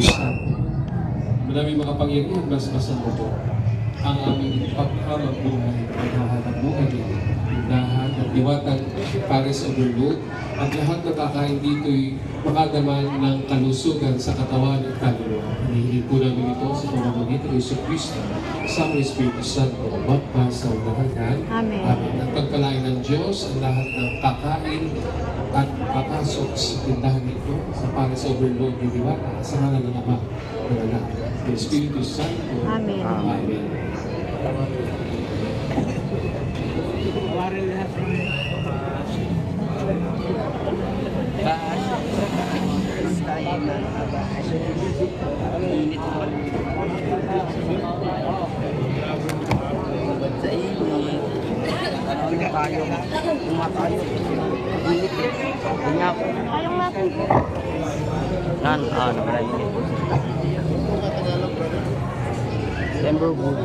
Santo. Maraming makapangyarihan, basbasan mo po ang aming pagharap buhay, paghahanap buhay din, tindahan at diwatang Paris Overload, at lahat na kakain dito'y makadaman ng kalusugan sa katawan at kaluluwa. Hinihiling po namin ito sa pamamagitan ng Yesu Cristo, sa Espiritu Santo, magpasa ang lahat. Amen. Amen. At pagpalain ng Diyos ang lahat ng kakain at papasok sa tindahan ito sa Paris Overload ni Diwata sa ngalan ng Ama, ng Anak, ng Espiritu Santo. Amen. Amen. Ayong natin po. Timberwood.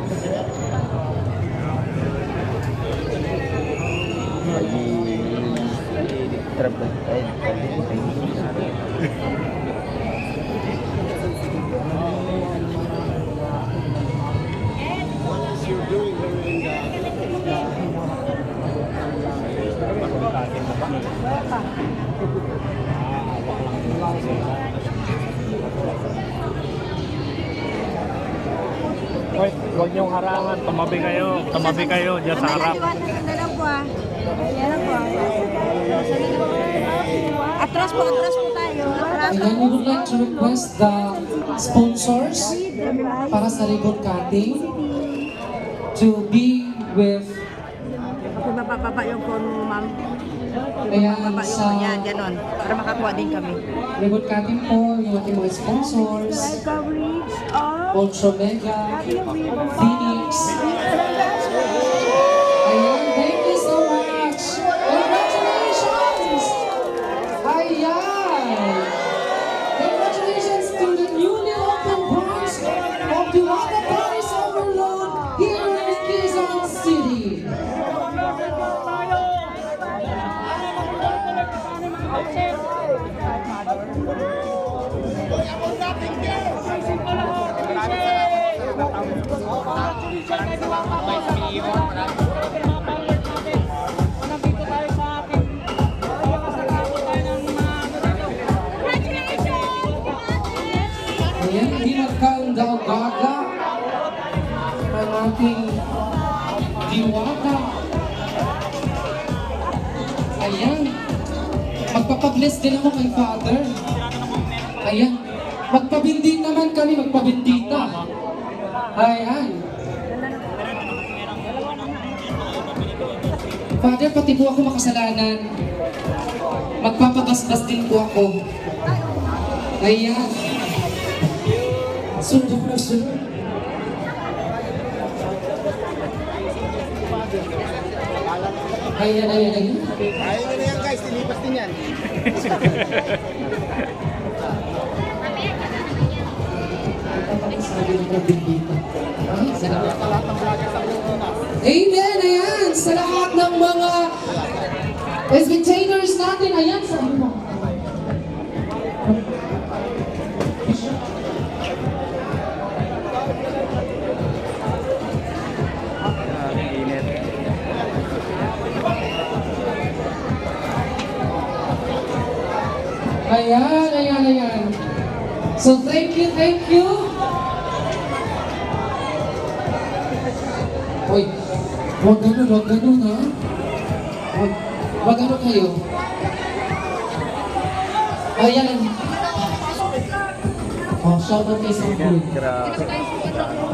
Hoy, huwag niyong harangan. Tumabi kayo dyan sa harap. Ano lang po ah. Yan lang po ah. Atras po tayo. Atras. And then we would like to request the sponsors para sa ribbon cutting to be with Baba yung phone mo, ma'am. ayan Baba sa yung yan, ganon. Para makakuha din kami. ribbon cutting po yung ating mga sponsors, Coverage of Ultra Mega, Phoenix. Ayan, thank you so much. Congratulations! Ayan! Congratulations to the newly opened branch of Diwata Paris Overload here in Quezon City. Ayan, hindi nagkaundaw-gaga ang ating diwata. Ayan, magpapabless din ako kay Father. Ayan, magpabindi naman kami, magpabindita. Ayan. Father, pati po ako makasalanan. Magpapabasbas din po ako. Ayan. Sunod na sunod. Ayan. Ayaw na yan guys, tilipas din yan. Amen! Ayan! Sa lahat ng mga spectators natin, ayan sa iyo. Ayan. So thank you. Hoy, wag ganun ha. Wag ano kayo. Ayan. Oh, shout out kay Sample. Grabe.